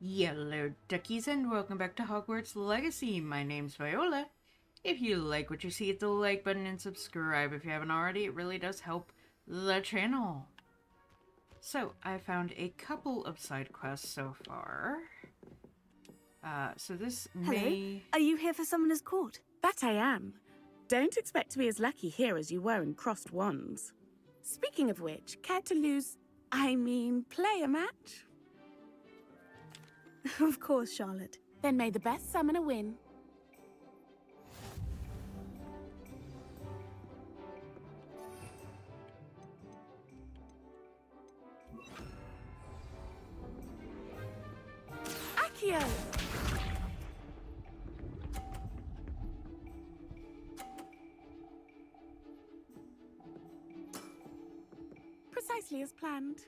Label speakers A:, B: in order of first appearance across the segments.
A: Hello, duckies, and welcome back to Hogwarts Legacy. My name's Viola. If you like what you see, hit the like button and subscribe if you haven't already. It really does help the channel. So, I found a couple of side quests so far. So this
B: Hello?
A: may...
B: Are you here for Summoner's Court?
C: That I am. Don't expect to be as lucky here as you were in Crossed Wands. Speaking of which, care to play a match?
B: Of course, Charlotte.
C: Then may the best summoner win. Accio! Precisely as planned.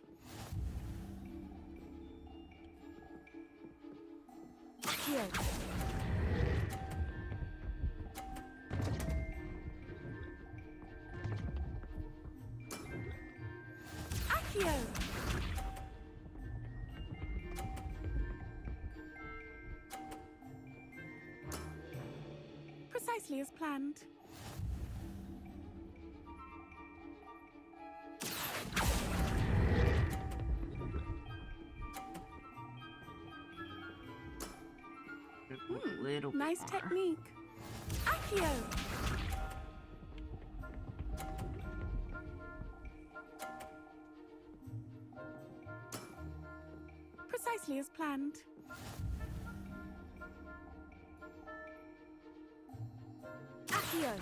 C: Accio! Accio! Precisely as planned.
A: little
C: Nice
A: far.
C: technique. Accio! Precisely as planned. Accio!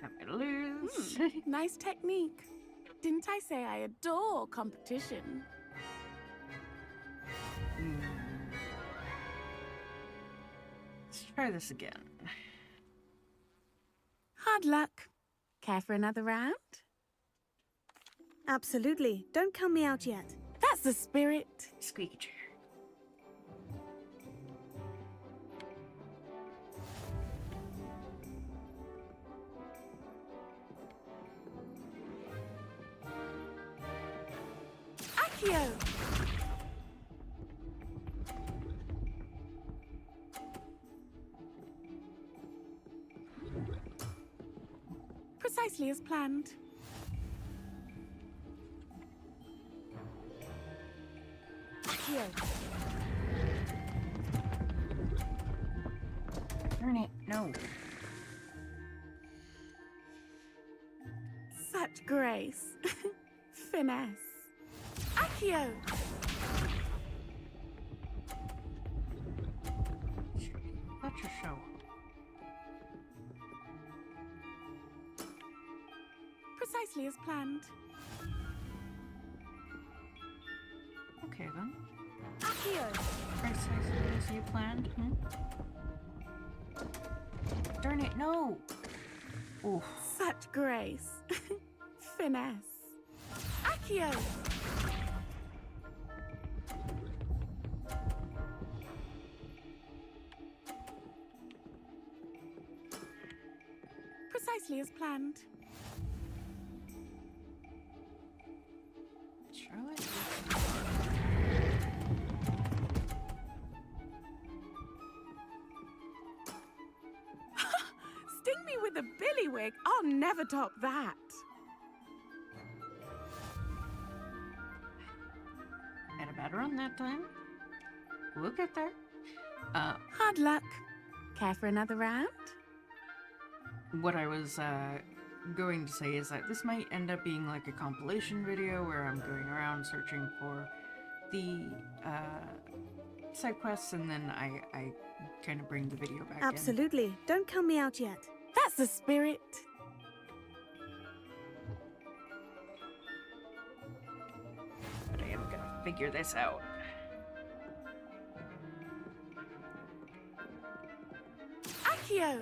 A: Not gonna lose.
C: Nice technique. Didn't I say I adore competition?
A: Let's try this again.
C: Hard luck. Care for another round?
B: Absolutely. Don't count me out yet.
C: That's the spirit.
A: Squeaky chair.
C: Accio! Precisely as planned. Accio!
A: Darn it, no.
C: Such grace. Finesse. Accio!
A: Let your show.
C: Precisely as planned.
A: Okay then.
C: Accio!
A: Precisely as you planned. Darn it, no! Oof.
C: Such grace. Finesse. Accio! Precisely as planned.
A: Charlotte?
C: Sting me with a billywig. I'll never top that.
A: Had a bad run that time. We'll get there.
C: Hard luck. Care for another round?
A: What I was going to say is that this might end up being like a compilation video where I'm going around searching for the side quests, and then I kind of bring the video back in.
B: Absolutely. Don't count me out yet.
C: That's the spirit.
A: But I am gonna figure this out.
C: Accio!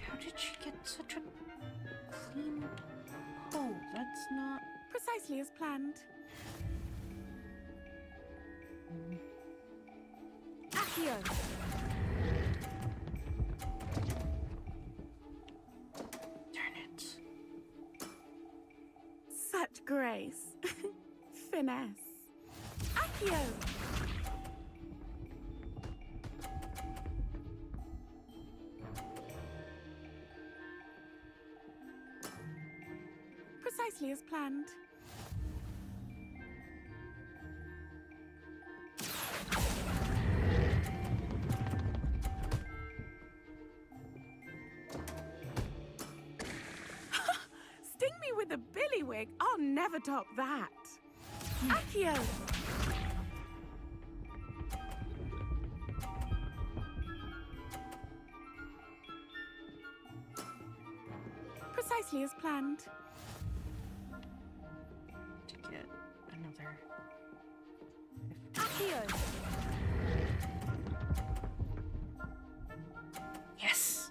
A: How did she get such a clean pull? That's not...
C: Precisely as planned. Accio! Such grace. Finesse. Accio! Precisely as planned. Sting me with a billywig. I'll never top that. Accio! Precisely as planned.
A: To get another.
B: Accio!
A: Yes!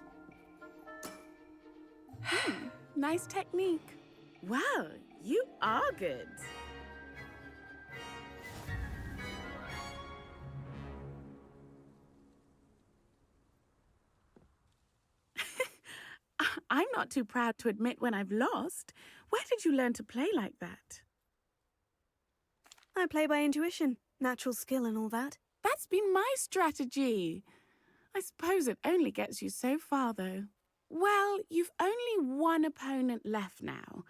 C: Nice technique. Well, you are good. I'm not too proud to admit when I've lost. Where did you learn to play like that?
B: I play by intuition, natural skill and all that.
C: That's been my strategy. I suppose it only gets you so far, though. Well, you've only one opponent left now.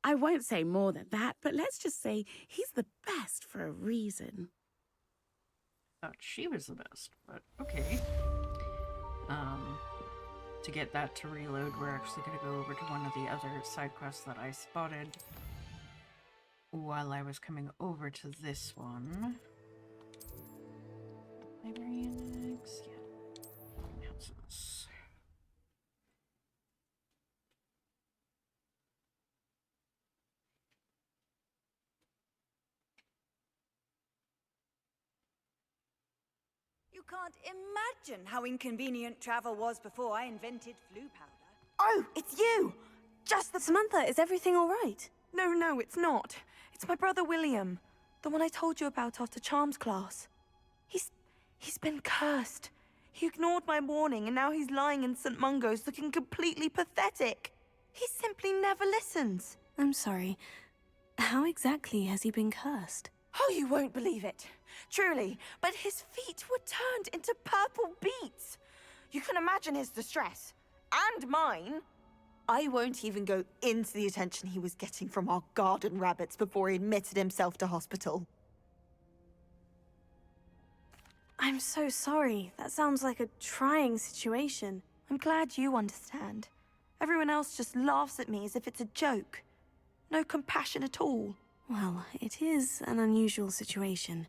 C: I won't say more than that, but let's just say he's the best for a reason.
A: Thought she was the best, but okay. To get that to reload, we're actually going to go over to one of the other side quests that I spotted while I was coming over to this one. Librarians, yeah. Houses.
D: You can't imagine how inconvenient travel was before I invented flu powder.
E: Oh, it's you! Just the...
B: Samantha, is everything all right?
E: No, it's not. It's my brother William. The one I told you about after Charms class. He's been cursed. He ignored my warning and now he's lying in St. Mungo's looking completely pathetic. He simply never listens.
B: I'm sorry. How exactly has he been cursed?
E: Oh, you won't believe it. Truly, but his feet were turned into purple beets. You can imagine his distress. And mine. I won't even go into the attention he was getting from our garden rabbits before he admitted himself to hospital.
B: I'm so sorry. That sounds like a trying situation.
E: I'm glad you understand. Everyone else just laughs at me as if it's a joke. No compassion at all.
B: Well, it is an unusual situation.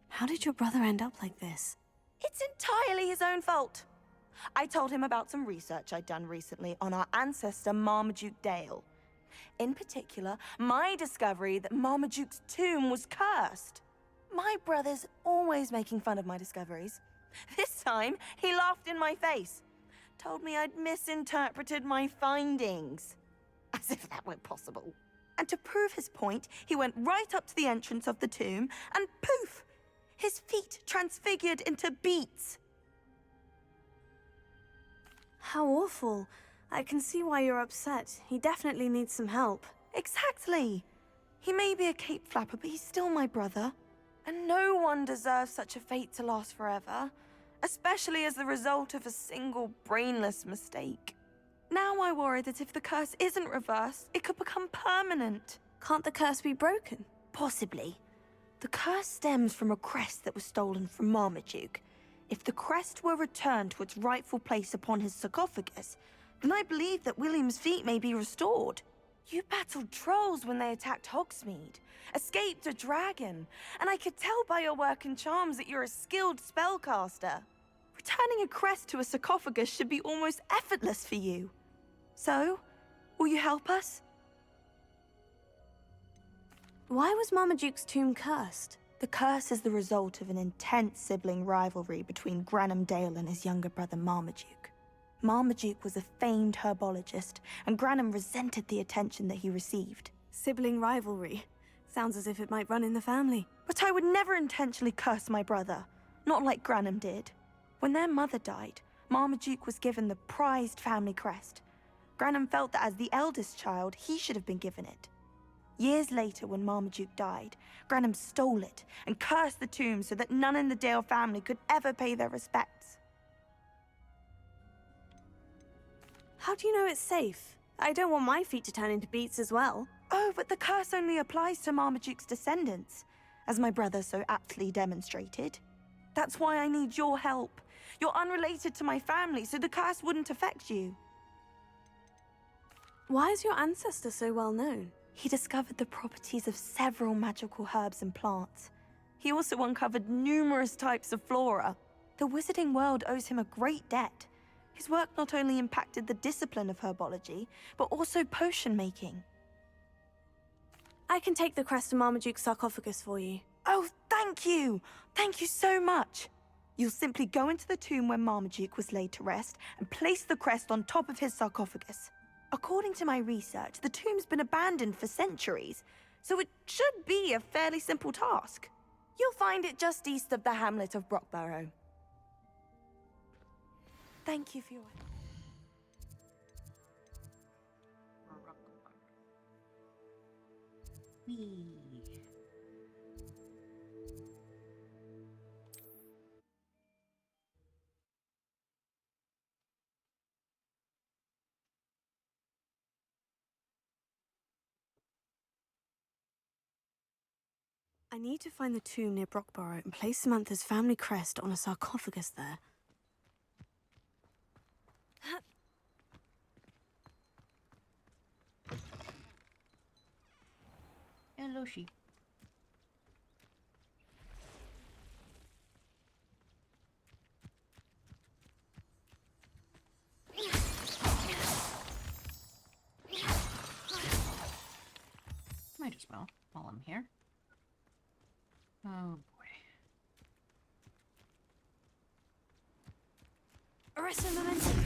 B: How did your brother end up like this?
E: It's entirely his own fault. I told him about some research I'd done recently on our ancestor Marmaduke Dale. In particular, my discovery that Marmaduke's tomb was cursed. My brother's always making fun of my discoveries. This time, he laughed in my face. Told me I'd misinterpreted my findings. As if that were possible. And to prove his point, he went right up to the entrance of the tomb and poof! His feet transfigured into beets.
B: How awful. I can see why you're upset. He definitely needs some help.
E: Exactly. He may be a cape flapper, but he's still my brother. And no one deserves such a fate to last forever, especially as the result of a single brainless mistake. Now I worry that if the curse isn't reversed, it could become permanent.
B: Can't the curse be broken?
E: Possibly. The curse stems from a crest that was stolen from Marmaduke. If the crest were returned to its rightful place upon his sarcophagus, then I believe that William's feet may be restored. You battled trolls when they attacked Hogsmeade, escaped a dragon, and I could tell by your work and charms that you're a skilled spellcaster. Returning a crest to a sarcophagus should be almost effortless for you. So, will you help us?
B: Why was Marmaduke's tomb cursed?
E: The curse is the result of an intense sibling rivalry between Granham Dale and his younger brother Marmaduke. Marmaduke was a famed herbologist, and Granham resented the attention that he received.
B: Sibling rivalry. Sounds as if it might run in the family.
E: But I would never intentionally curse my brother, not like Granham did. When their mother died, Marmaduke was given the prized family crest. Granham felt that as the eldest child, he should have been given it. Years later, when Marmaduke died, Granum stole it and cursed the tomb so that none in the Dale family could ever pay their respects.
B: How do you know it's safe? I don't want my feet to turn into beets as well.
E: Oh, but the curse only applies to Marmaduke's descendants, as my brother so aptly demonstrated. That's why I need your help. You're unrelated to my family, so the curse wouldn't affect you.
B: Why is your ancestor so well known?
E: He discovered the properties of several magical herbs and plants. He also uncovered numerous types of flora. The wizarding world owes him a great debt. His work not only impacted the discipline of herbology, but also potion making.
B: I can take the crest to Marmaduke's sarcophagus for you.
E: Oh, thank you! Thank you so much! You'll simply go into the tomb where Marmaduke was laid to rest and place the crest on top of his sarcophagus. According to my research, the tomb's been abandoned for centuries, so it should be a fairly simple task. You'll find it just east of the hamlet of Brockborough. Thank you for your...
A: Whee.
B: I need to find the tomb near Brockborough and place Samantha's family crest on a sarcophagus there.
A: Hello, sheep. Might as well, while I'm here. Oh boy.
B: Arresto momentum.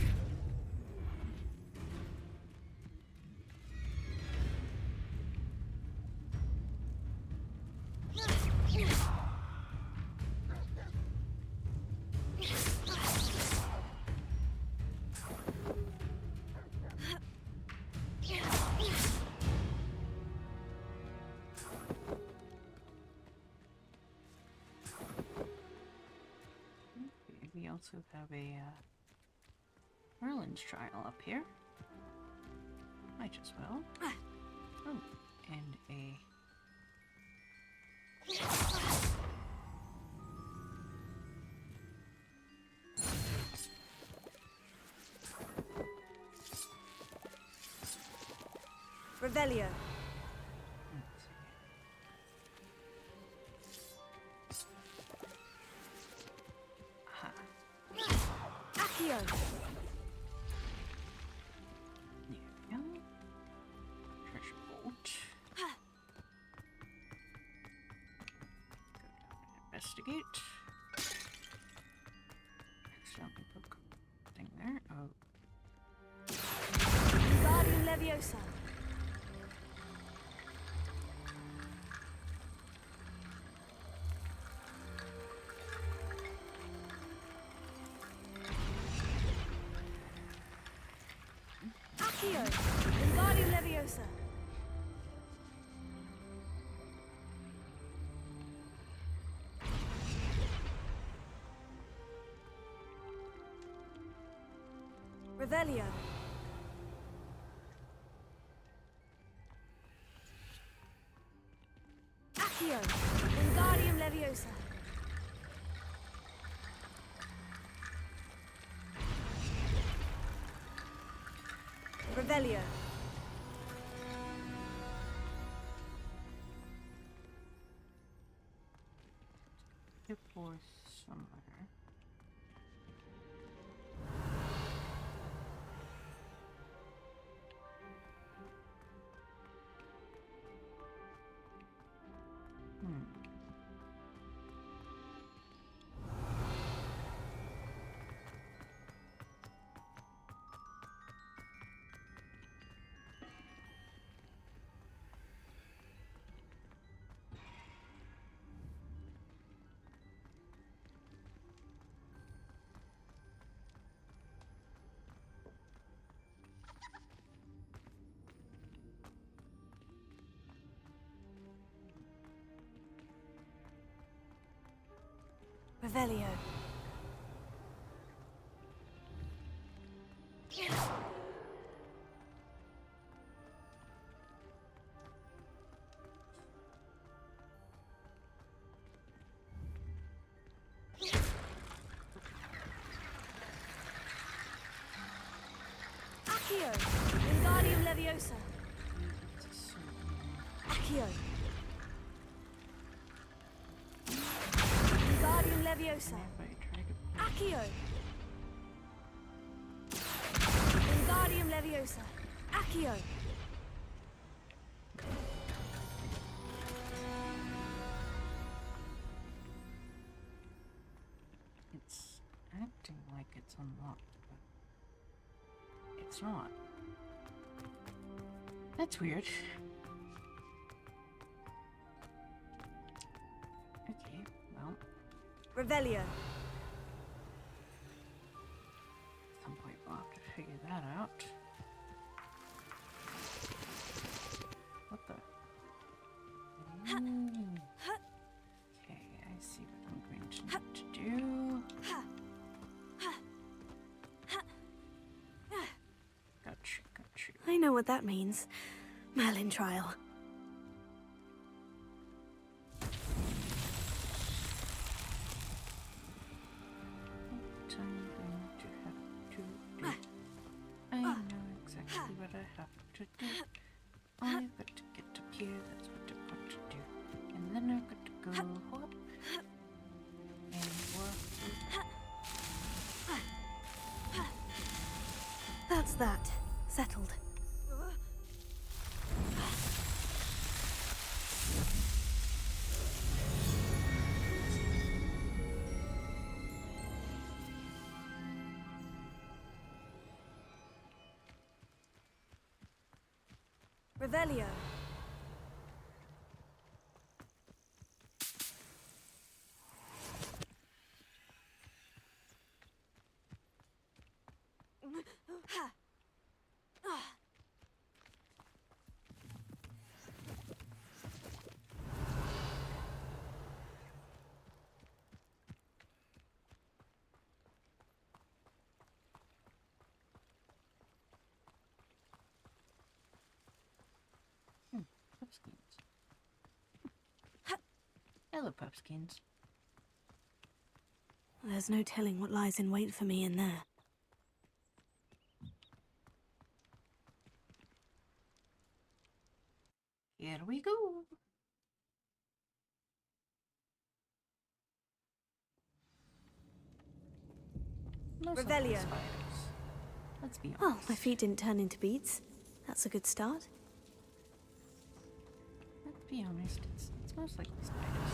A: We also have a Merlin's trial up here. Might as well. Oh, and a
D: Revelio.
A: aha.
D: Accio.
A: There we go. Treasure bolt. Go down and investigate. Accidentally poke thing there. Oh,
D: Guardian Leviosa. Accio. Guardian Leviosa. Revelio. Accio. Wingardium Leviosa. Revelio.
A: hip force somewhere.
B: Revelio.
F: Accio. Wingardium Leviosa. Accio. Wingardium Leviosa. Accio. Wingardium Leviosa. Accio.
A: It's acting like it's unlocked, but it's not. That's weird. Okay, well,
F: Revelio.
A: at some point we'll have to figure that out. What the? Ooh. Okay, I see what I'm going to need to do. Got you.
B: I know what that means. Merlin trial.
A: What I'm going to have to do. I know exactly what I have to do. I've got to get up here, that's what I've got to do. And then I've got to go hop and walk.
B: That's that. Settled.
F: Revelio.
A: Pumpkins. Hello, Pumpkins.
B: There's no telling what lies in wait for me in there.
A: Here we go. Most of
F: Revelio.
A: the spiders. Let's be
B: Oh,
A: honest.
B: my feet didn't turn into beads. That's a good start.
A: Let's be honest, it's most likely spiders.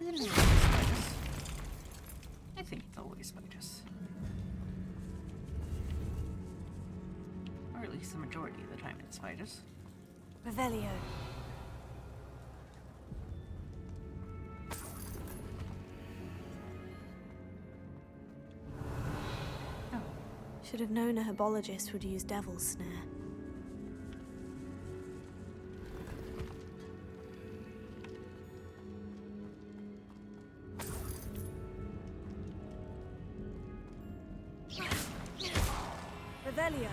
A: Isn't it always spiders? I think it's always spiders. Or at least the majority of the time it's spiders.
F: Revelio.
A: Oh,
B: Should have known a herbologist would use devil's snare.
F: Revelio.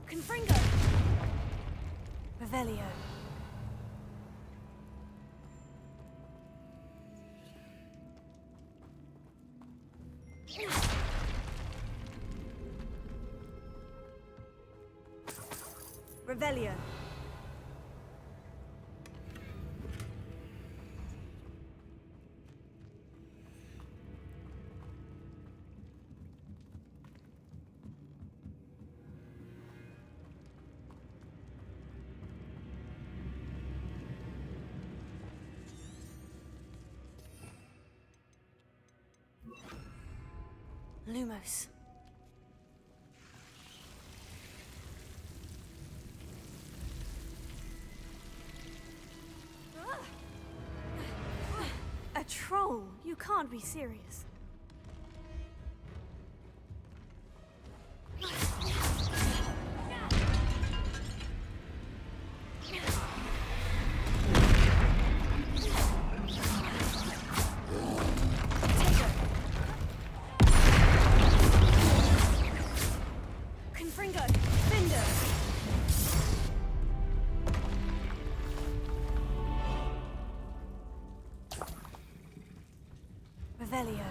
F: Confringo.
B: Revelio.
F: Revelio.
B: Lumos. A troll! You
F: You can't be serious. Confringo! Finder! Revelio.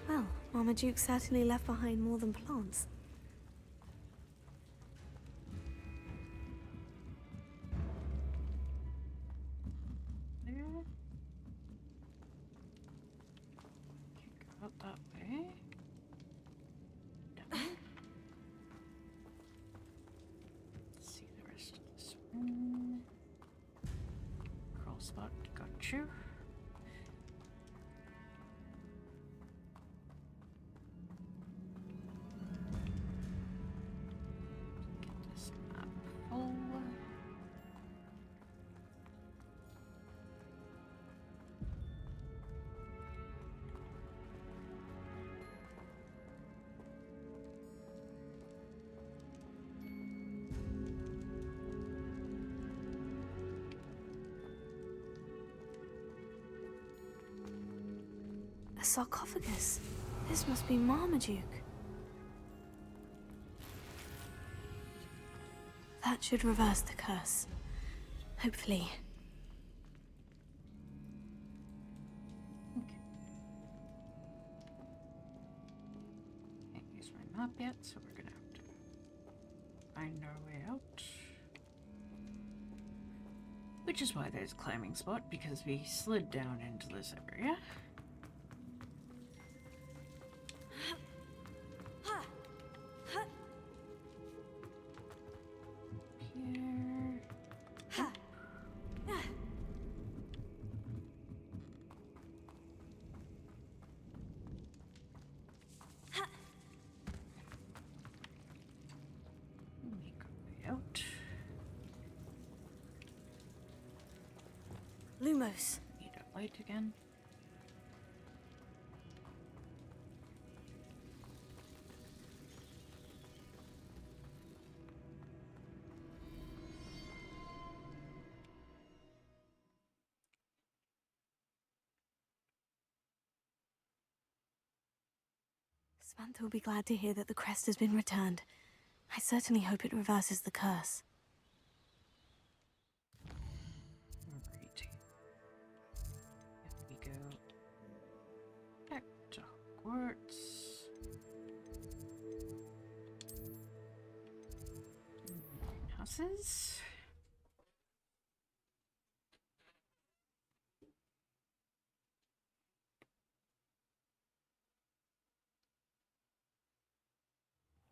B: Well, Marmaduke certainly left behind more than plants.
A: There. Can't go out that way. Down. Let's see the rest of this one. Crawl spot, got you. Get this map full.
B: A sarcophagus. This must be Marmaduke. That should reverse the curse. Hopefully.
A: Okay. Can't use my map yet, so we're gonna have to find our way out. Which is why there's a climbing spot, because we slid down into this area. Here. Make our way out.
F: Lumos.
A: Need a light again.
B: Samantha will be glad to hear that the crest has been returned. I certainly hope it reverses the curse.
A: Alright. If we go back to Hogwarts. Greenhouses.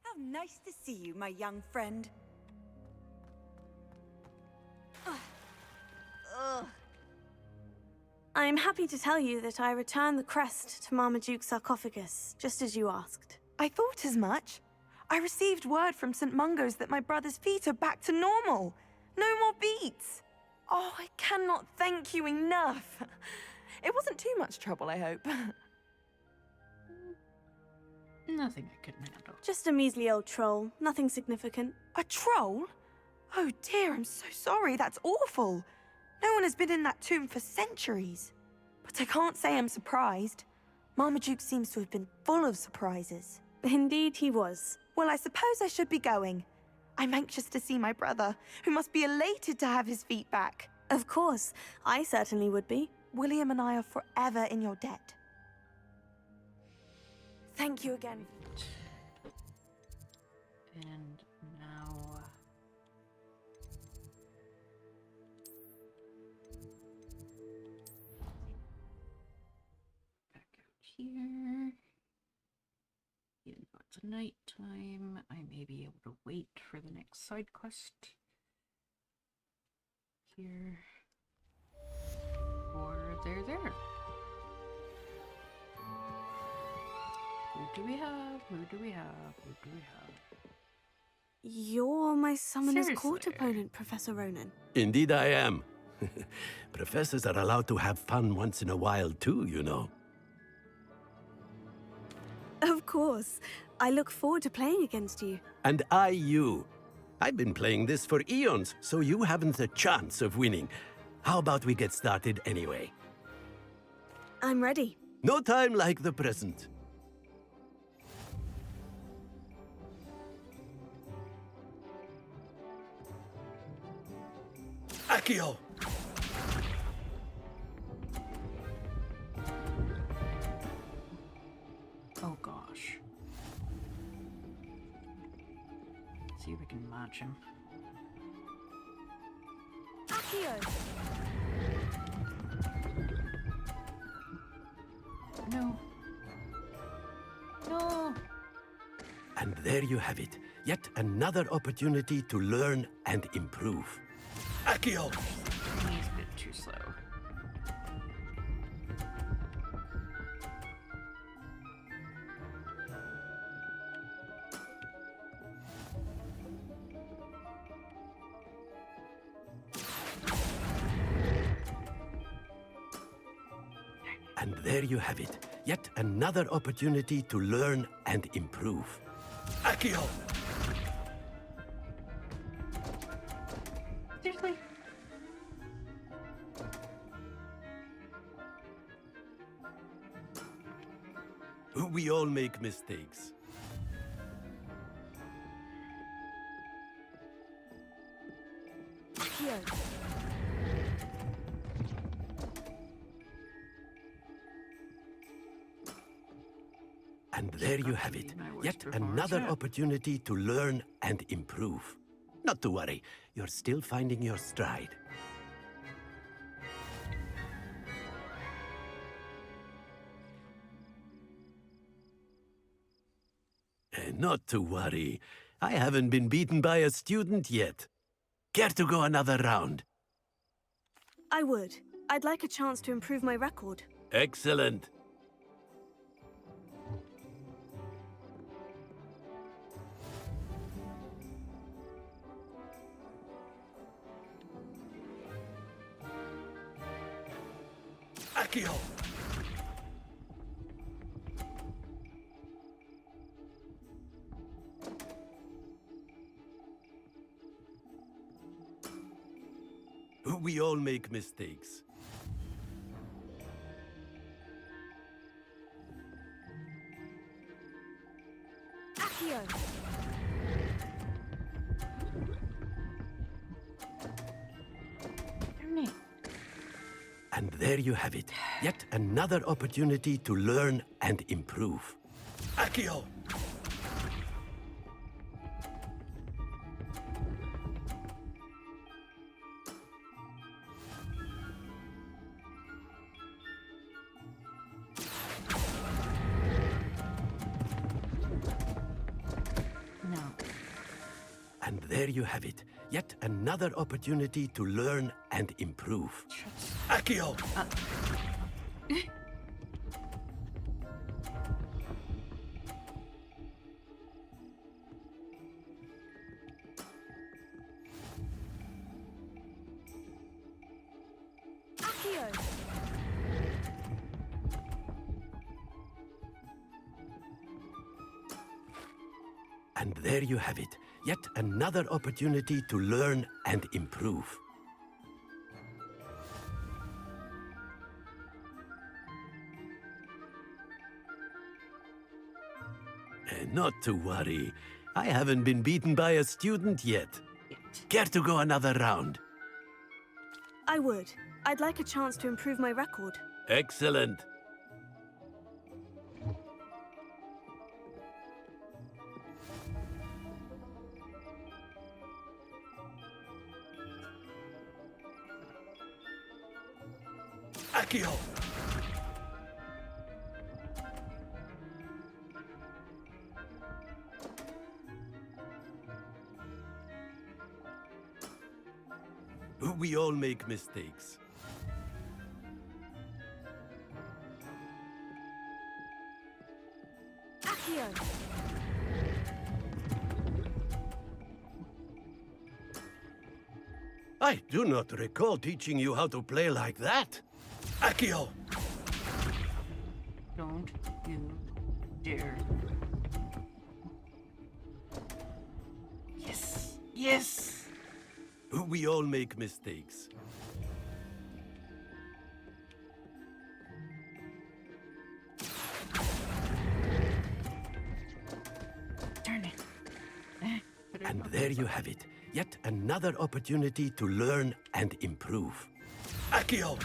D: How nice to see you, my young friend. Ugh.
B: I'm happy to tell you that I returned the crest to Marmaduke's sarcophagus, just as you asked.
E: I thought as much. I received word from St. Mungo's that my brother's feet are back to normal. No more beats. Oh, I cannot thank you enough. It wasn't too much trouble, I hope.
A: Nothing I couldn't handle.
B: Just a measly old troll, nothing significant.
E: A troll? Oh dear, I'm so sorry. That's awful. No one has been in that tomb for centuries. But I can't say I'm surprised. Marmaduke seems to have been full of surprises.
B: Indeed he was.
E: Well, I suppose I should be going. I'm anxious to see my brother, who must be elated to have his feet back.
B: Of course, I certainly would be.
E: William and I are forever in your debt.
F: Thank you again.
A: And now back out here. Even though it's nighttime, I may be able to wait for the next side quest. Here. Or they're there. Who do we have? Who do we have? Who do we have?
B: You're my Summoner's Court
A: Seriously?
B: opponent, Professor Ronan.
G: Indeed I am. Professors are allowed to have fun once in a while too, you know.
B: Of course. I look forward to playing against you.
G: And I you. I've been playing this for eons, so you haven't a chance of winning. How about we get started anyway?
B: I'm ready.
G: No time like the present. Accio!
A: Oh gosh. See if we can match him.
F: Accio!
A: No. No.
G: And there you have it. Yet another opportunity to learn and improve. Accio!
A: He's a bit too slow.
G: And there you have it. Yet another opportunity to learn and improve. Accio!
A: Seriously?
G: We all make mistakes.
F: Accio!
G: And there you have it.
A: My words
G: Yet
A: before
G: another
A: chat.
G: opportunity to learn and improve. Not to worry, you're still finding your stride. Not to worry. I haven't been beaten by a student yet. Care to go another round?
B: I would. I'd like a chance to improve my record.
G: Excellent. Accio! We all make mistakes.
F: Accio!
A: Darn it.
G: And there you have it. Yet another opportunity to learn and improve. Accio!
A: No.
G: And there you have it. Yet another opportunity to learn and improve. Accio!
F: Accio!
G: And there you have it. Yet another opportunity to learn and improve. Not to worry. I haven't been beaten by a student yet. Care to go another round?
B: I would. I'd like a chance to improve my record.
G: Excellent. Accio! We all make mistakes.
F: Accio.
G: I do not recall teaching you how to play like that. Accio!
A: Don't you dare. Yes! Yes!
G: We all make mistakes.
A: Turn it. Put it
G: And
A: on
G: there
A: the
G: you
A: side.
G: have it. Yet another opportunity to learn and improve. Accio!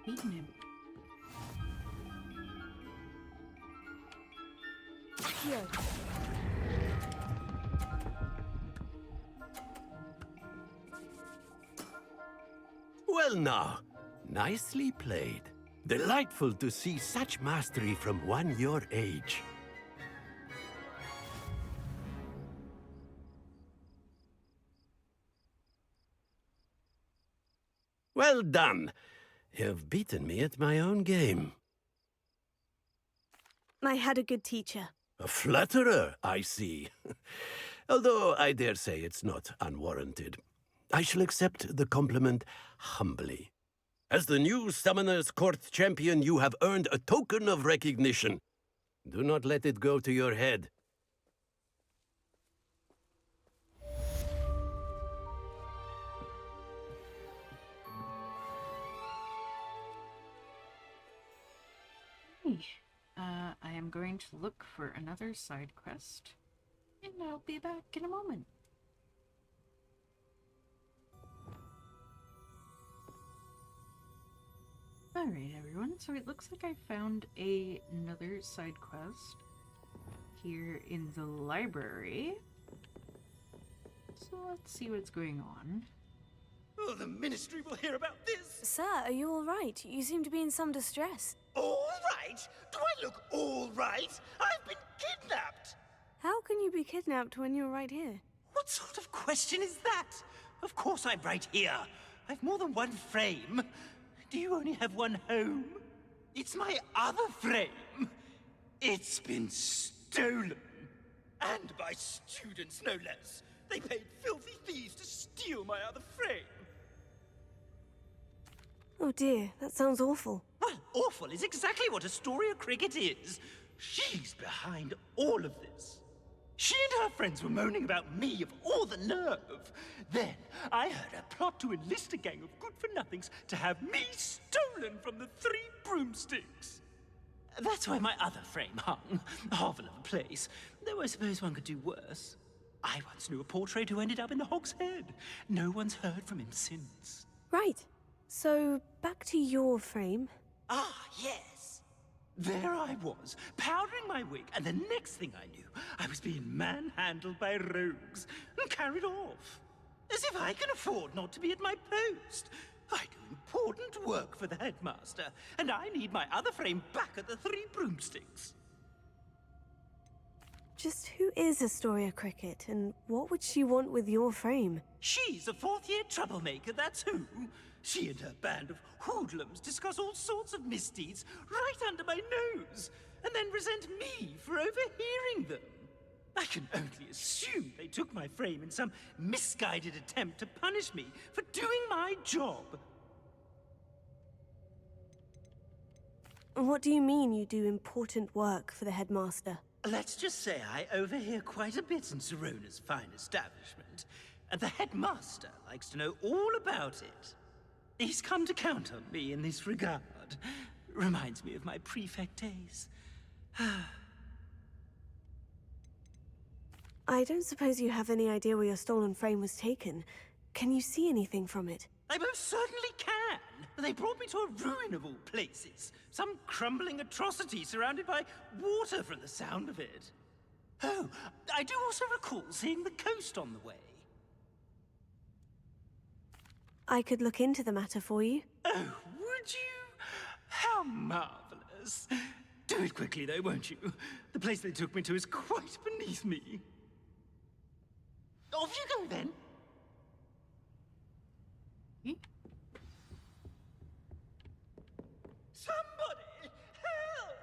A: Beating him.
F: Accio.
G: Well now, nicely played. Delightful to see such mastery from one your age. Well done. You've beaten me at my own game.
B: I had a good teacher.
G: A flatterer, I see. Although I dare say it's not unwarranted. I shall accept the compliment humbly. As the new Summoner's Court champion, you have earned a token of recognition. Do not let it go to your head.
A: I am going to look for another side quest, and I'll be back in a moment. Alright, everyone, so it looks like I found another side quest here in the library. So let's see what's going on.
H: Oh, the Ministry will hear about this!
B: Sir, are you all right? You seem to be in some distress.
H: All right? Do I look all right? I've been kidnapped!
B: How can you be kidnapped when you're right here?
H: What sort of question is that? Of course I'm right here. I've more than one frame. Do you only have one home? It's my other frame. It's been stolen. And by students, no less. They paid filthy thieves to steal my other frame.
B: Oh dear, that sounds awful.
H: Well, awful is exactly what Astoria Cricket is. She's behind all of this. She and her friends were moaning about me of all the nerve. Then I heard a plot to enlist a gang of good-for-nothings to have me stolen from the Three Broomsticks. That's why my other frame hung. A hovel of a place. Though I suppose one could do worse. I once knew a portrait who ended up in the Hog's Head. No one's heard from him since.
B: Right. So, back to your frame.
H: Ah, yes. There I was, powdering my wig, and the next thing I knew, I was being manhandled by rogues and carried off. As if I can afford not to be at my post. I do important work for the headmaster, and I need my other frame back at the Three Broomsticks.
B: Just who is Astoria Cricket, and what would she want with your frame?
H: She's a fourth-year troublemaker, that's who. She and her band of hoodlums discuss all sorts of misdeeds right under my nose, and then resent me for overhearing them. I can only assume they took my frame in some misguided attempt to punish me for doing my job.
B: What do you mean you do important work for the headmaster?
H: Let's just say I overhear quite a bit in Sirona's fine establishment, and the headmaster likes to know all about it. He's come to count on me in this regard. Reminds me of my prefect days.
B: I don't suppose you have any idea where your stolen frame was taken. Can you see anything from it?
H: I most certainly can. They brought me to a ruin of all places. Some crumbling atrocity surrounded by water from the sound of it. Oh, I do also recall seeing the coast on the way.
B: I could look into the matter for you.
H: Oh, would you? How marvelous. Do it quickly, though, won't you? The place they took me to is quite beneath me. Off you go, then.
A: Eh?
H: Somebody! Help!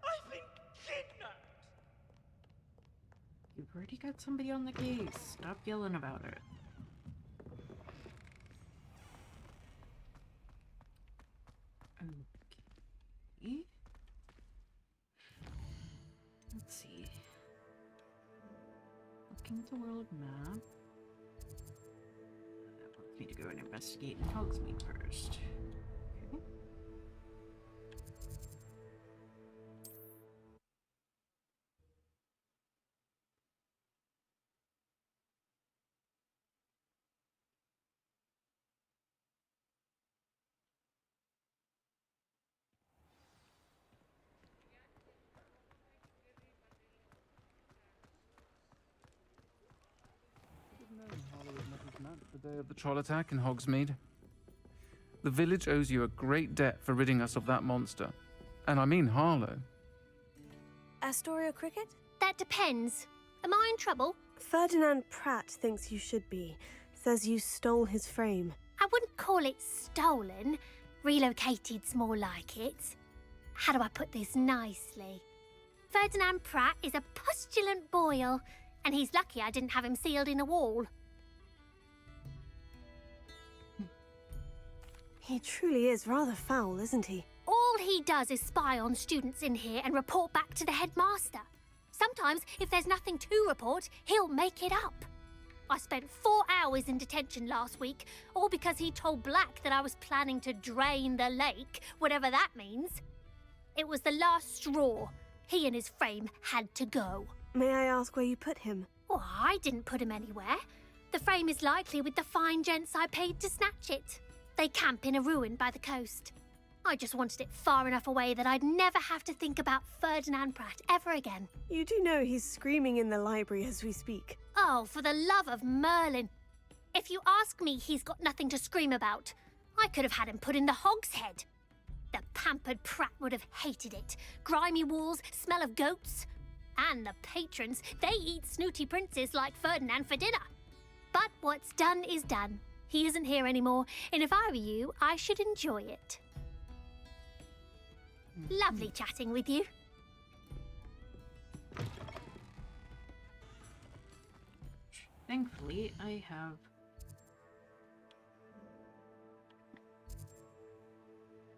H: I've been kidnapped!
A: You've already got somebody on the case. Stop yelling about it. Okay. Let's see. Looking at the world map. That wants me to go and investigate in Hogsmeade first. Okay.
I: The day of the troll attack in Hogsmeade. The village owes you a great debt for ridding us of that monster. And I mean Harlow.
B: Astoria Cricket?
F: That depends. Am I in trouble?
B: Ferdinand Pratt thinks you should be. Says you stole his frame.
F: I wouldn't call it stolen. Relocated's more like it. How do I put this nicely? Ferdinand Pratt is a postulant boil, and he's lucky I didn't have him sealed in a wall.
B: He truly is rather foul, isn't he?
F: All he does is spy on students in here and report back to the headmaster. Sometimes, if there's nothing to report, he'll make it up. I spent 4 hours in detention last week, all because he told Black that I was planning to drain the lake, whatever that means. It was the last straw. He and his frame had to go.
B: May I ask where you put him?
F: Oh, I didn't put him anywhere. The frame is likely with the fine gents I paid to snatch it. They camp in a ruin by the coast. I just wanted it far enough away that I'd never have to think about Ferdinand Pratt ever again.
B: You do know he's screaming in the library as we speak.
F: Oh, for the love of Merlin. If you ask me, he's got nothing to scream about. I could have had him put in the hogshead. The pampered Pratt would have hated it. Grimy walls, smell of goats. And the patrons, they eat snooty princes like Ferdinand for dinner. But what's done is done. He isn't here anymore, and if I were you, I should enjoy it. Lovely chatting with you.
A: Thankfully, I have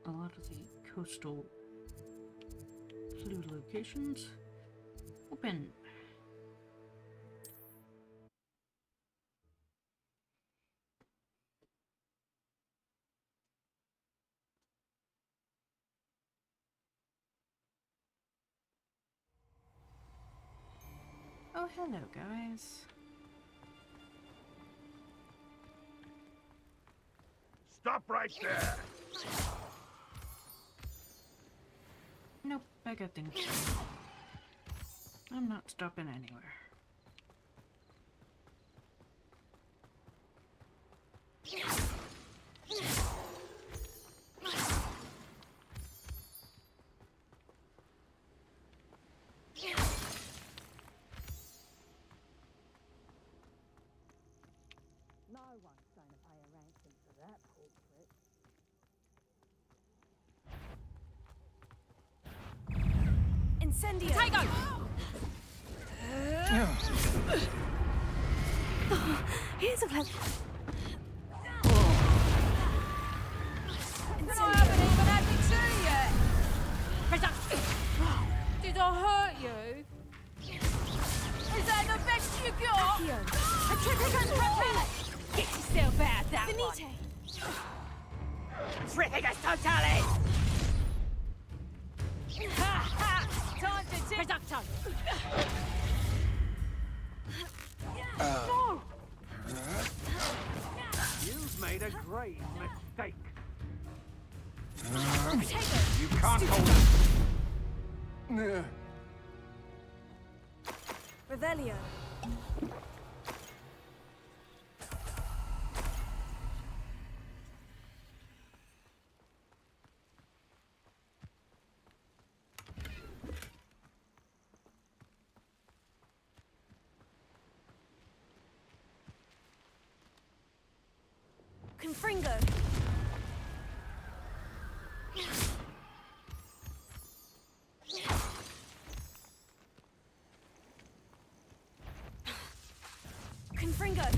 A: a lot of the coastal clue locations open. Oh, hello, guys.
G: Stop right there!
A: Nope, I got things to do. I'm not stopping anywhere.
D: No one's going to pay a ransom for that portrait.
B: Incendio! Here's a plan.
J: I haven't even had the tea yet. Did I hurt you? Is that the best you got? Get yourself out that
B: Finite!
J: one. Frickigus totalis! Ha ha! Time to tip. Reducto.
K: You've made a grave mistake. You can't hold it.
B: Revelio. Confringo! Confringo!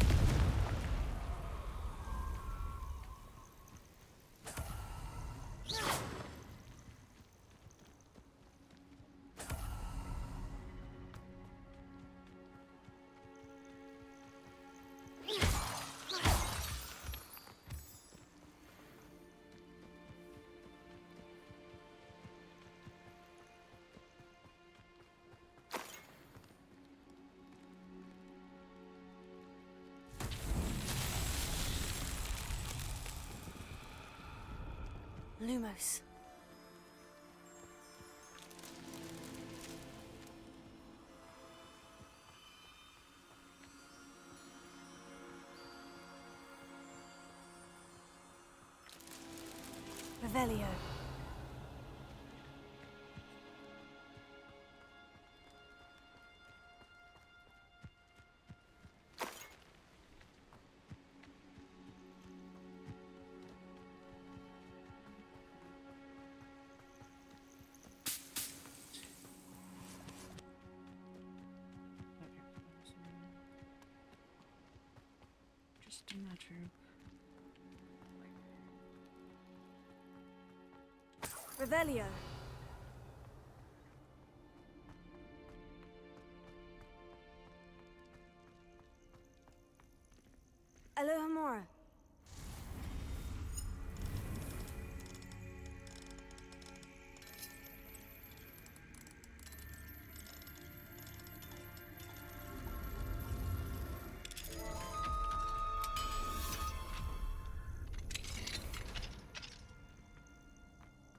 B: Lumos. Revelio.
A: Just a matter of...
B: Revelio. Alohomora.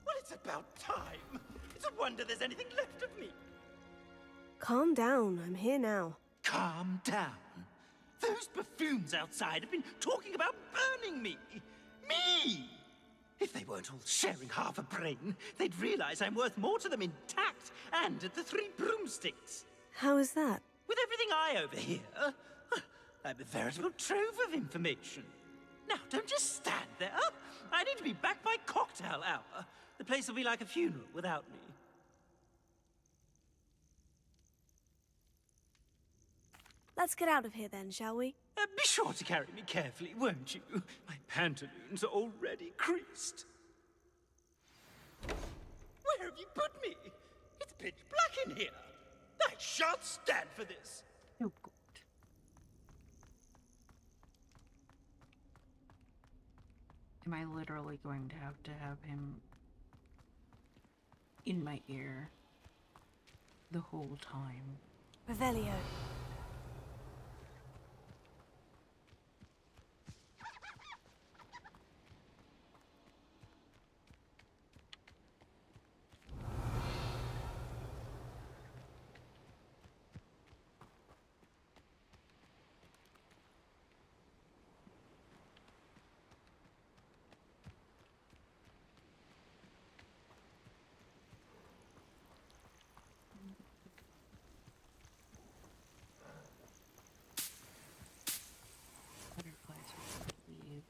H: Well, it's about time. It's a wonder there's anything left of me.
B: Calm down, I'm here now.
H: Calm down. Those buffoons outside have been talking about burning me. Me! If they weren't all sharing half a brain, they'd realize I'm worth more to them intact and at the Three Broomsticks.
B: How is that?
H: With everything I overhear, I'm a veritable trove of information. Now, don't just stand there. I need to be back by cocktail hour. The place will be like a funeral without me.
B: Let's get out of here then, shall we?
H: Be sure to carry me carefully, won't you? My pantaloons are already creased. Where have you put me? It's pitch black in here. I shan't stand for this.
A: Oh, God. Am I literally going to have him in my ear the whole time?
B: Revelio.
A: Butterflies will leave.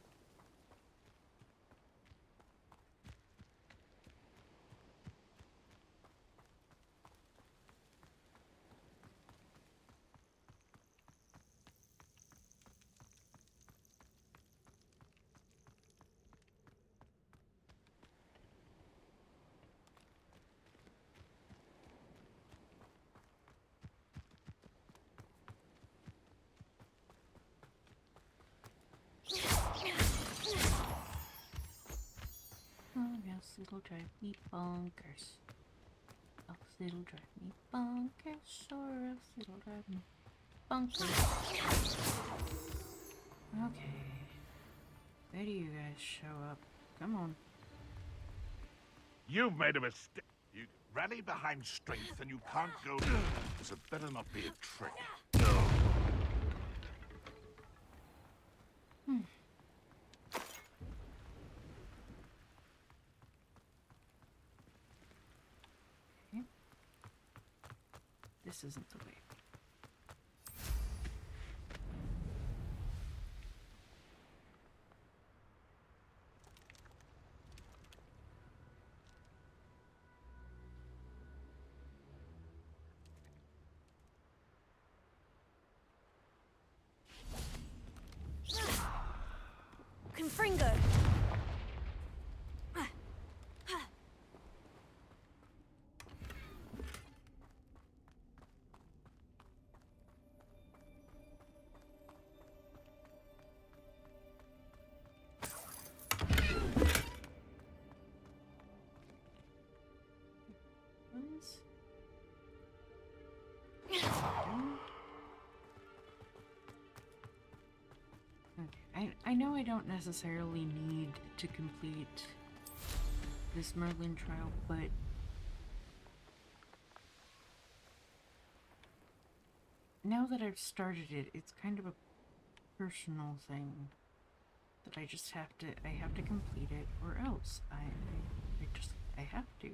A: Oh, yes, it'll drive me bonkers. Else it'll drive me bonkers, or else it'll drive me bonkers. Okay. Where do you guys show up? Come on.
K: You've made a mistake. You rally behind strength and you can't go. This had better not be a trick.
A: Okay. This isn't the way.
B: in Fringo.
A: Okay, I know I don't necessarily need to complete this Merlin trial, but now that I've started it, it's kind of a personal thing that I just have to, I have to complete it, or else I have to.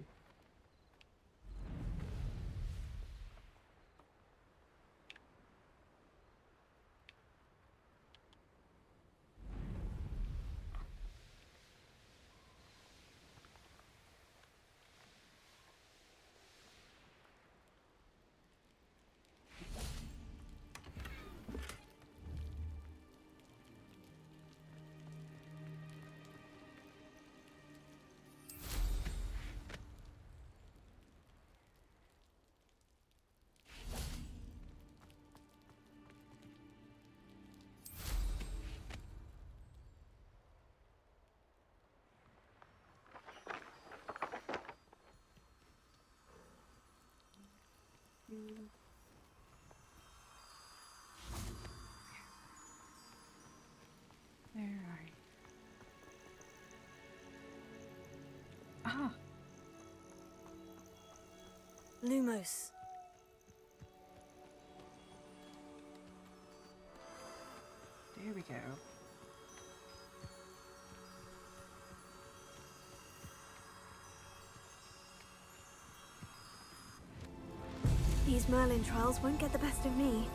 A: Where are you? Ah!
B: Lumos.
A: There we go.
B: These Merlin trials won't get the best of me.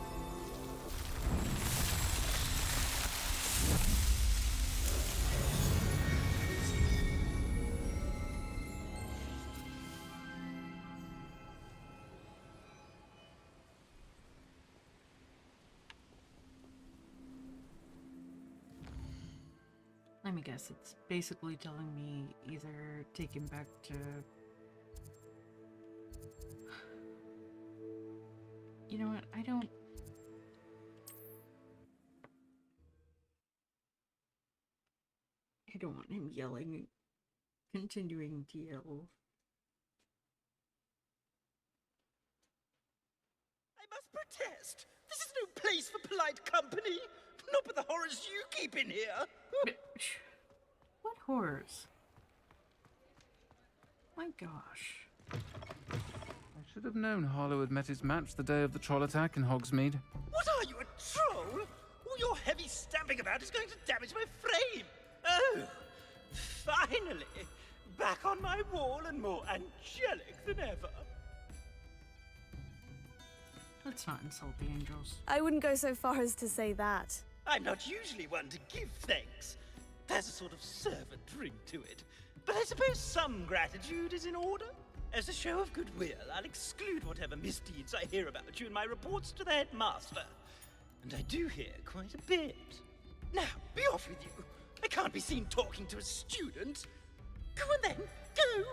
A: Let me guess, it's basically telling me either take him back to... You know what, I don't want him yelling, continuing to yell.
H: I must protest. This is no place for polite company. Not with the horrors you keep in here.
A: What horrors? My gosh.
I: I should have known Harlow had met his match the day of the troll attack in Hogsmeade.
H: What are you, a troll? All your heavy stamping about is going to damage my frame. Oh, finally. Back on my wall and more angelic than ever.
A: Let's not insult the angels.
B: I wouldn't go so far as to say that.
H: I'm not usually one to give thanks. There's a sort of servant ring to it. But I suppose some gratitude is in order. As a show of goodwill, I'll exclude whatever misdeeds I hear about you in my reports to the headmaster. And I do hear quite a bit. Now, be off with you. I can't be seen talking to a student. Go on then, go!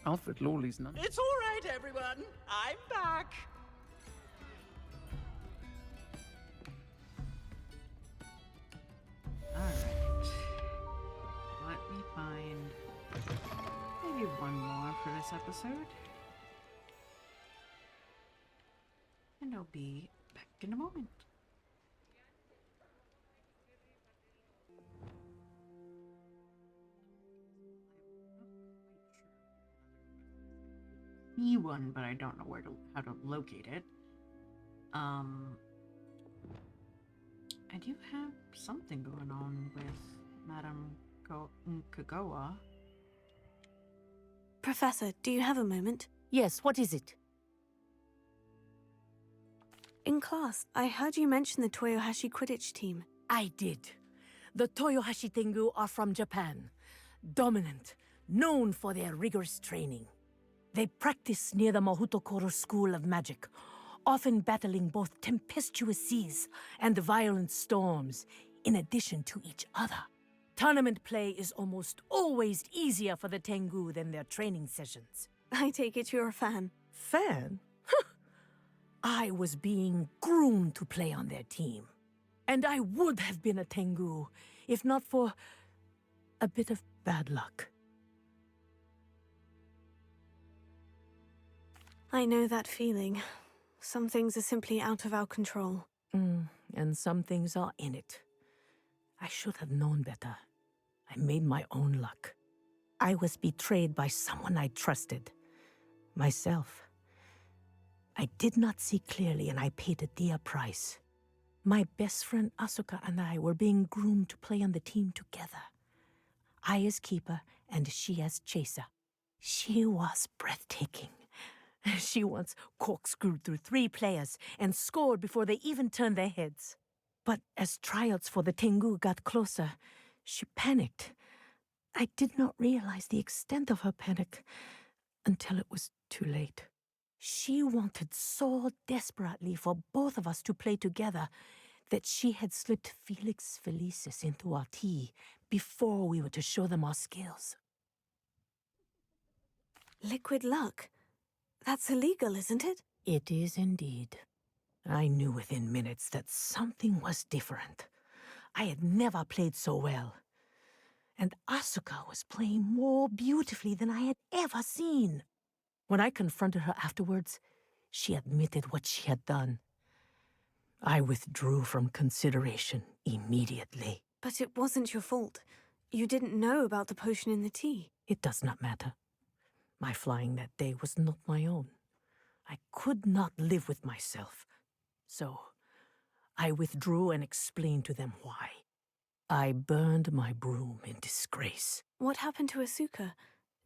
I: Alfred Lawley's none.
H: It's all right, everyone. I'm back.
A: Alright. Let me find maybe one more for this episode. And I'll be back in a moment. One, but I don't know how to locate it. I do have something going on with Madame Kagawa.
B: Professor, do you have a moment?
L: Yes, what is it?
B: In class, I heard you mention the Toyohashi Quidditch team.
L: I did. The Toyohashi Tengu are from Japan. Dominant, known for their rigorous training. They practice near the Mahutokoro School of Magic, often battling both tempestuous seas and violent storms, in addition to each other. Tournament play is almost always easier for the Tengu than their training sessions.
B: I take it you're a fan.
L: Fan? I was being groomed to play on their team. And I would have been a Tengu if not for a bit of bad luck.
B: I know that feeling. Some things are simply out of our control.
L: And some things are in it. I should have known better. I made my own luck. I was betrayed by someone I trusted. Myself. I did not see clearly and I paid a dear price. My best friend Asuka and I were being groomed to play on the team together. I as keeper and she as chaser. She was breathtaking. She once corkscrewed through 3 players and scored before they even turned their heads. But as tryouts for the Tengu got closer, she panicked. I did not realize the extent of her panic until it was too late. She wanted so desperately for both of us to play together that she had slipped Felix Felicis into our tea before we were to show them our skills.
B: Liquid luck? That's illegal, isn't it?
L: It is indeed. I knew within minutes that something was different. I had never played so well. And Asuka was playing more beautifully than I had ever seen. When I confronted her afterwards, she admitted what she had done. I withdrew from consideration immediately.
B: But it wasn't your fault. You didn't know about the potion in the tea.
L: It does not matter. My flying that day was not my own. I could not live with myself. So, I withdrew and explained to them why. I burned my broom in disgrace.
B: What happened to Asuka?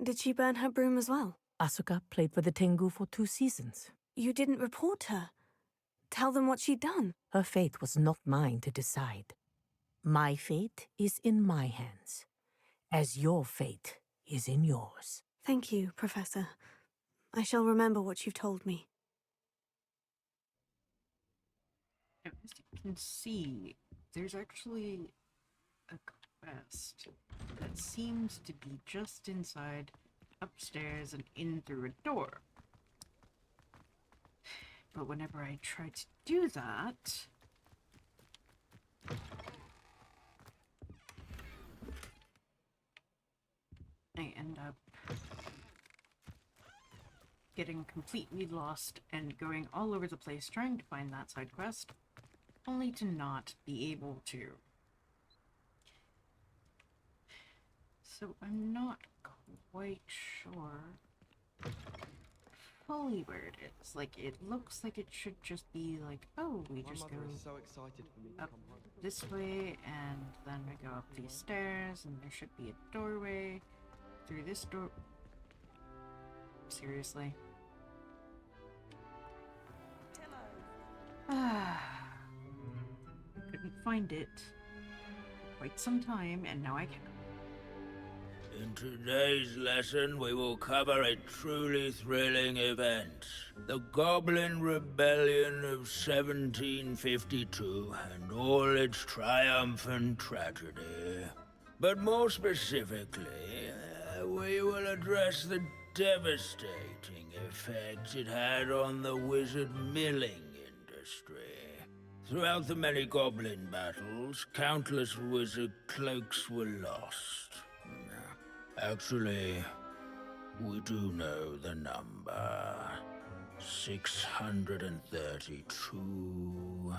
B: Did she burn her broom as well?
L: Asuka played for the Tengu for 2 seasons.
B: You didn't report her. Tell them what she'd done.
L: Her fate was not mine to decide. My fate is in my hands, as your fate is in yours.
B: Thank you, Professor. I shall remember what you've told me.
A: As you can see, there's actually a quest that seems to be just inside, upstairs, and in through a door. But whenever I try to do that, I end up getting completely lost and going all over the place trying to find that side quest, only to not be able to. So I'm not quite sure fully where it is. Like, it looks like it should just be like, oh, we just go up this way, and then we go up these stairs, and there should be a doorway through this door. Seriously? Couldn't find it for quite some time, and now I can.
M: In today's lesson, we will cover a truly thrilling event. The Goblin Rebellion of 1752 and all its triumphant tragedy. But more specifically, we will address the devastating effect it had on the wizard milling industry. Throughout the many goblin battles, countless wizard cloaks were lost. Actually, we do know the number. 632.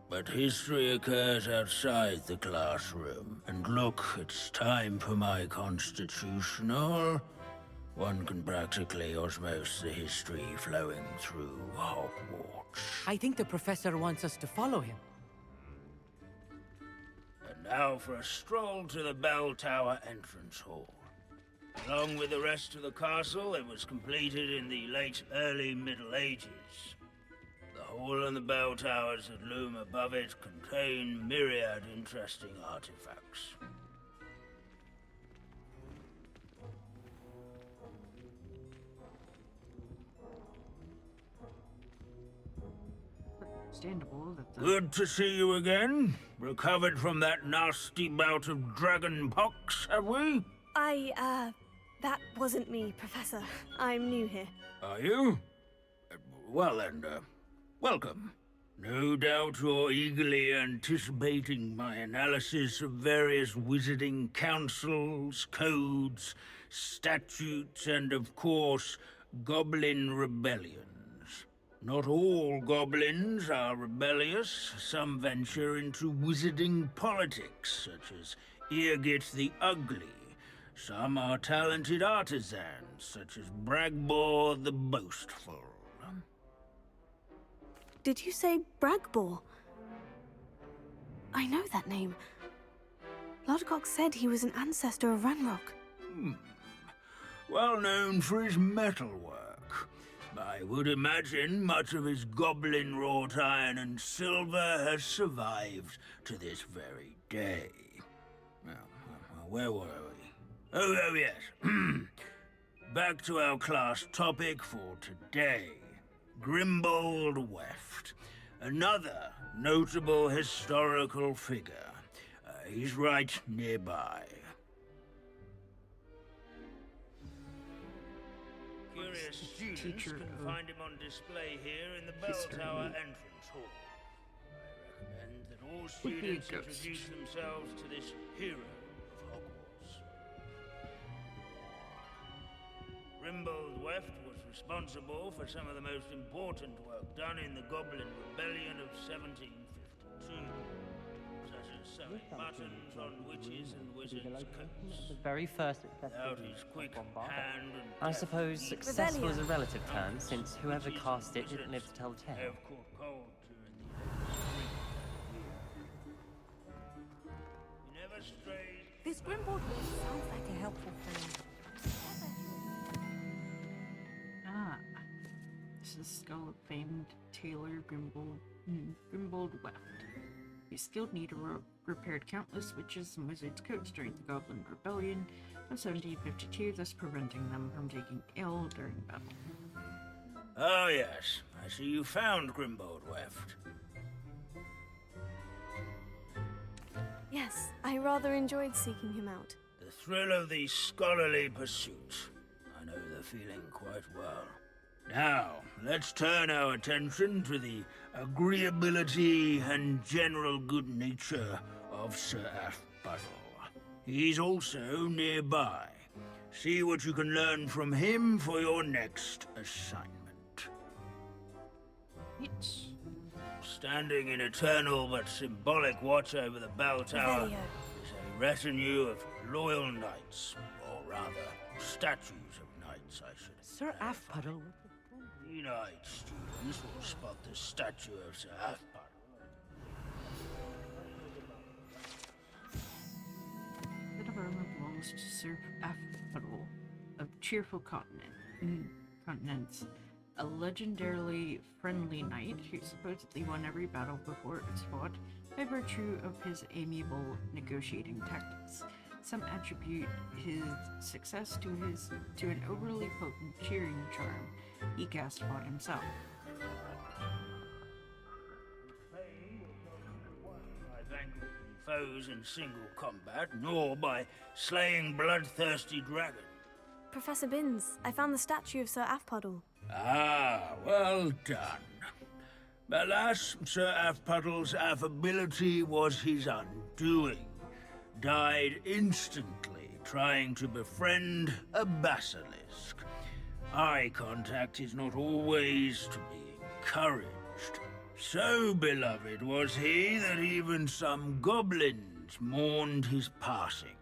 M: But history occurs outside the classroom. And look, it's time for my constitutional. One can practically osmose the history flowing through Hogwarts.
L: I think the professor wants us to follow him.
M: And now for a stroll to the bell tower entrance hall. Along with the rest of the castle, it was completed in the late early Middle Ages. The hall and the bell towers that loom above it contain myriad interesting artifacts.
A: understandable that the...
M: Good to see you again. Recovered from that nasty bout of dragon pox, have we?
B: That wasn't me, Professor. I'm new here.
M: Are you? Well then, welcome. No doubt you're eagerly anticipating my analysis of various wizarding councils, codes, statutes, and of course, goblin rebellions. Not all goblins are rebellious. Some venture into wizarding politics, such as Eargit the Ugly. Some are talented artisans, such as Bragbor the Boastful.
B: Did you say Bragbor? I know that name. Lodgok said he was an ancestor of Ranrock.
M: Well known for his metalwork. I would imagine much of his goblin-wrought iron and silver has survived to this very day. Now, where were we? Oh yes. Back to our class topic for today. Grimbold Weft. Another notable historical figure. He's right nearby. Curious students can find him on display here in the Bell Tower entrance hall. I recommend that all students introduce themselves to this hero of Hogwarts. Grimbold Weft was responsible for some of the most important work done in the Goblin Rebellion of 1752. Such as sewing buttons on witches and wizards' coats.
N: The very first
M: Without his quick hand and
N: I suppose successful is a relative term, since whoever cast it didn't live to tell the tale.
M: have caught cold during the He never strayed.
J: This Grimbold sounds like a helpful friend.
A: Ah, this is skull of famed Taylor Grimbold Weft. A skilled kneader repaired countless witches and wizards' coats during the Goblin Rebellion of 1752, thus preventing them from taking ill during battle.
M: Oh yes, I see you found Grimbold Weft.
B: Yes, I rather enjoyed seeking him out.
M: The thrill of the scholarly pursuit. I know the feeling quite well. Now, let's turn our attention to the agreeability and general good nature of Sir Aphbuttle. He's also nearby. See what you can learn from him for your next assignment.
A: Yes.
M: Standing in eternal but symbolic watch over the bell tower is a retinue of loyal knights, or rather, statues of knights, I should say.
N: Sir Aphbuttle.
M: Knight students will spot the statue of Sir Aphbuttle.
A: Bit of armor belongs to Sir Aphbuttle of Cheerful Continents, a legendarily friendly knight who supposedly won every battle before it was fought by virtue of his amiable negotiating tactics. Some attribute his success to an overly potent cheering charm he cast upon himself.
M: By vanquishing foes in single combat, nor by slaying bloodthirsty dragons.
B: Professor Binns, I found the statue of Sir Aphbuttle.
M: Ah, well done. Alas, Sir Aphbuttle's affability was his undoing. Died instantly trying to befriend a basilisk. Eye contact is not always to be encouraged. So beloved was he that even some goblins mourned his passing.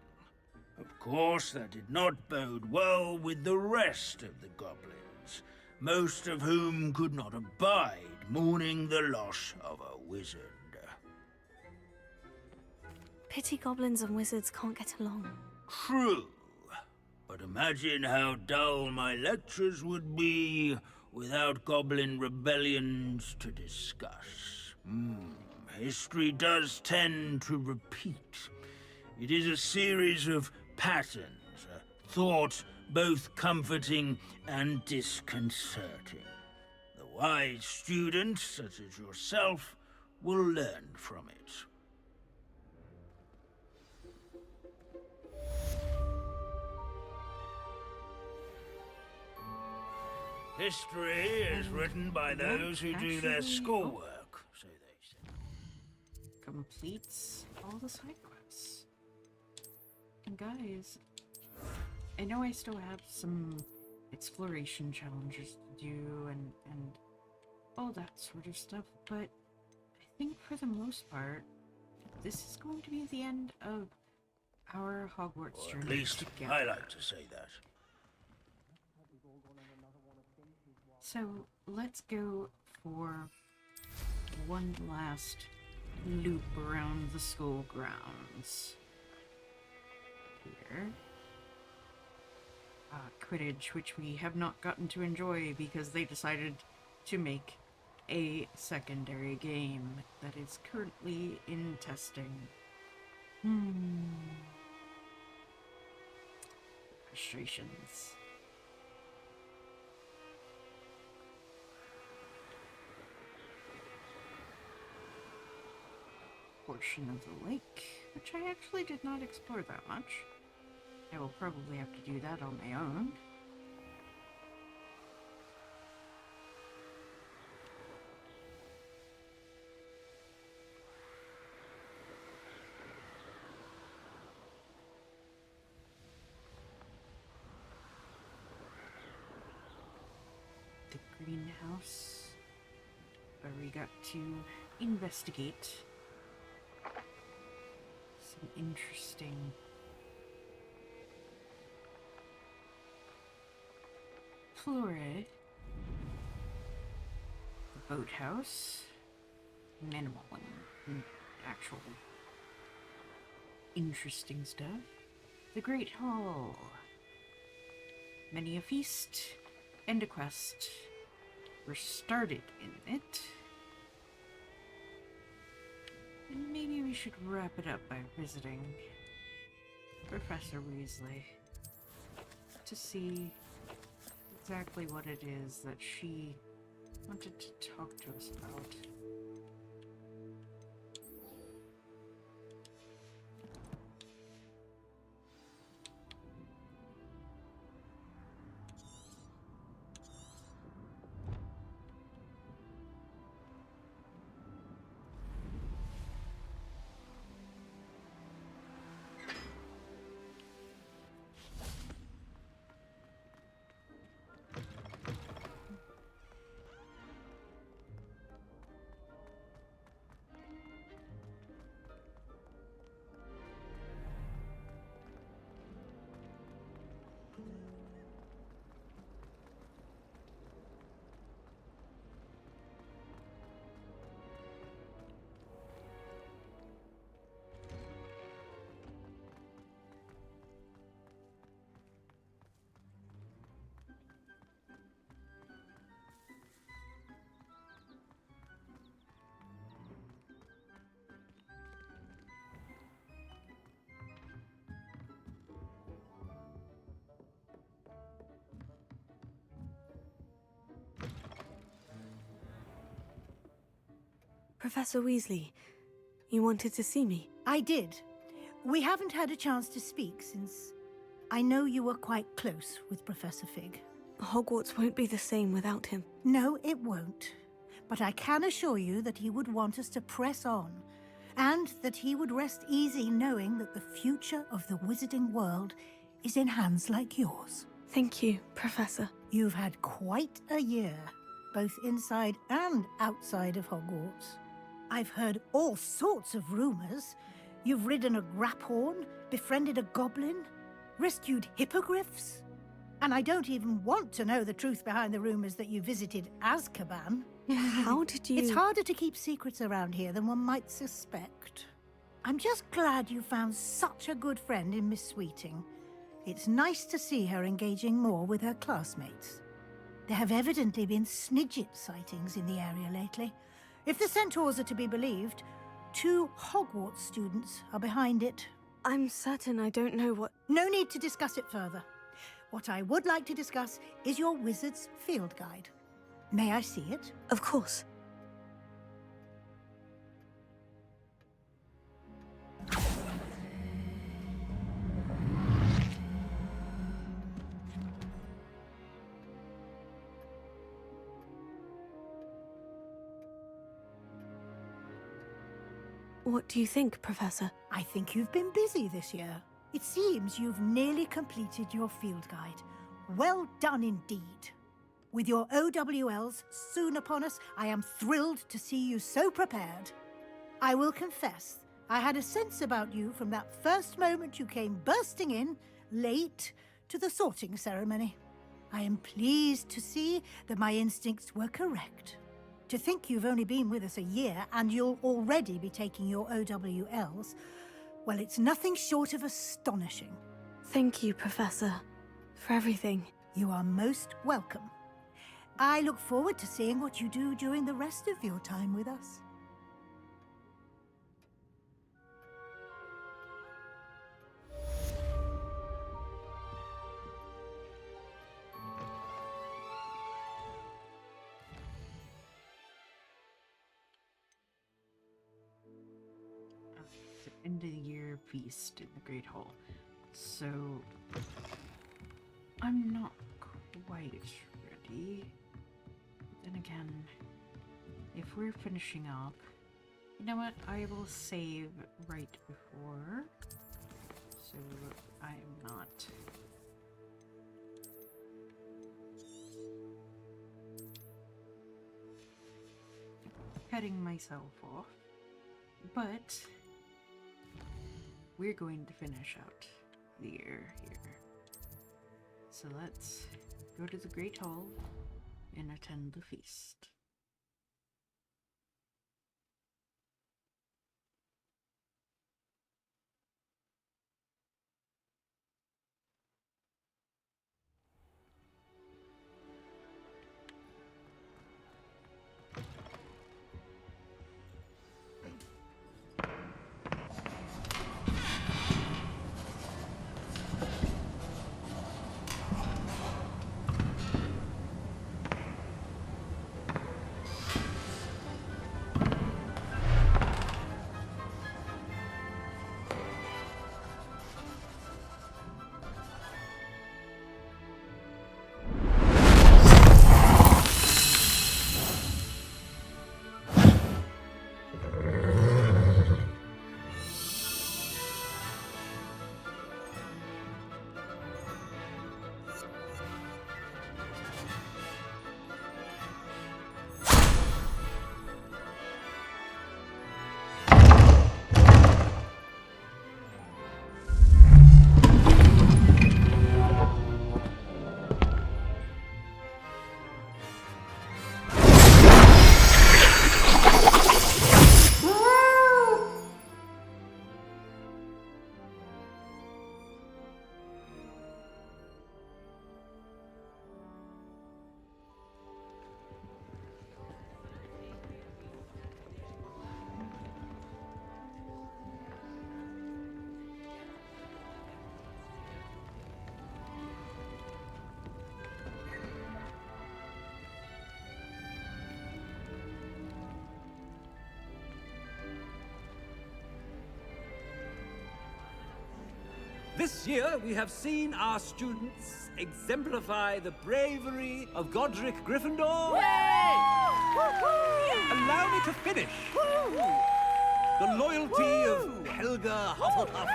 M: Of course, that did not bode well with the rest of the goblins, most of whom could not abide mourning the loss of a wizard.
B: Pity goblins and wizards can't get along.
M: True. But imagine how dull my lectures would be without goblin rebellions to discuss. History does tend to repeat. It is a series of patterns, a thought both comforting and disconcerting. The Wise students such as yourself will learn from it. History is written by those who do their schoolwork, so they say.
A: Completes all the side quests. And guys, I know I still have some exploration challenges to do and all that sort of stuff, but I think for the most part, this is going to be the end of our Hogwarts journey.
M: At least
A: together.
M: I like to say that.
A: So let's go for one last loop around the school grounds. Here. Quidditch, which we have not gotten to enjoy because they decided to make a secondary game that is currently in testing. Frustrations. Portion of the lake, which I actually did not explore that much. I will probably have to do that on my own. The greenhouse, where we got to investigate some interesting flora. The boathouse, minimal and actual interesting stuff. The Great Hall, many a feast and a quest were started in it. And maybe we should wrap it up by visiting Professor Weasley to see exactly what it is that she wanted to talk to us about.
B: Professor Weasley, you wanted to see me?
O: I did. We haven't had a chance to speak since I know you were quite close with Professor Fig.
B: Hogwarts won't be the same without him.
O: No, it won't. But I can assure you that he would want us to press on, and that he would rest easy knowing that the future of the wizarding world is in hands like yours.
B: Thank you, Professor.
O: You've had quite a year, both inside and outside of Hogwarts. I've heard all sorts of rumors. You've ridden a graphorn, befriended a goblin, rescued hippogriffs. And I don't even want to know the truth behind the rumors that you visited Azkaban.
B: How did you...
O: It's harder to keep secrets around here than one might suspect. I'm just glad you found such a good friend in Miss Sweeting. It's nice to see her engaging more with her classmates. There have evidently been Snidget sightings in the area lately. If the centaurs are to be believed, 2 Hogwarts students are behind it.
B: I'm certain I don't know what...
O: No need to discuss it further. What I would like to discuss is your wizard's field guide. May I see it?
B: Of course. What do you think, Professor?
O: I think you've been busy this year. It seems you've nearly completed your field guide. Well done indeed. With your OWLs soon upon us, I am thrilled to see you so prepared. I will confess, I had a sense about you from that first moment you came bursting in, late, to the sorting ceremony. I am pleased to see that my instincts were correct. To think you've only been with us a year and you'll already be taking your OWLs, well, it's nothing short of astonishing.
B: Thank you, Professor, for everything.
O: You are most welcome. I look forward to seeing what you do during the rest of your time with us.
A: End of the year feast in the Great Hall. So I'm not quite ready. Then again, if we're finishing up, you know what? I will save right before, so I'm not cutting myself off, but we're going to finish out the year here. So let's go to the Great Hall and attend the feast.
P: This year, we have seen our students exemplify the bravery of Godric Gryffindor. Allow me to finish. The loyalty of Helga Hufflepuff.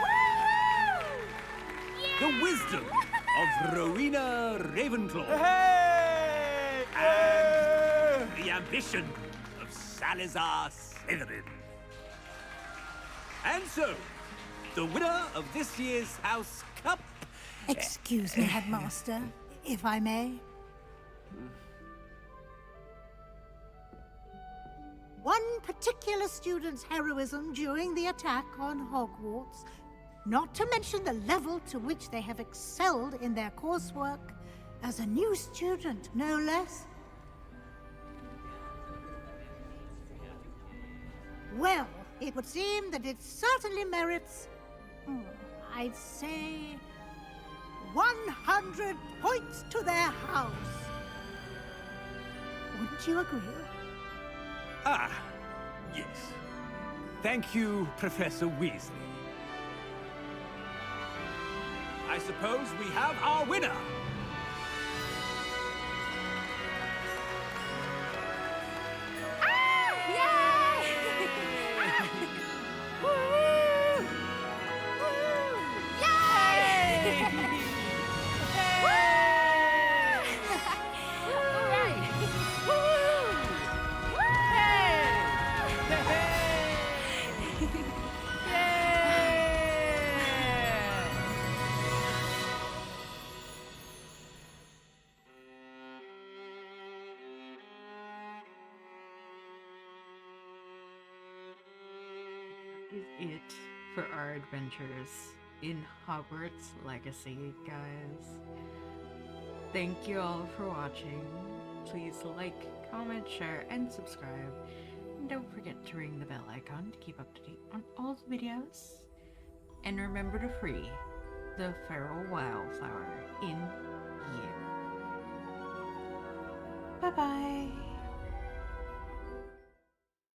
P: The wisdom of Rowena Ravenclaw. And the ambition of Salazar Slytherin. And so, the winner of this year's House Cup...
O: Excuse me, Headmaster, if I may. One particular student's heroism during the attack on Hogwarts, not to mention the level to which they have excelled in their coursework, as a new student, no less. Well, it would seem that it certainly merits, I'd say, 100 points to their house. Don't you agree?
P: Ah, yes. Thank you, Professor Weasley. I suppose we have our winner.
A: Is it for our adventures in Hogwarts Legacy, guys. Thank you all for watching. Please like, comment, share, and subscribe. And don't forget to ring the bell icon to keep up to date on all the videos. And remember to free the feral wildflower in you. Bye-bye.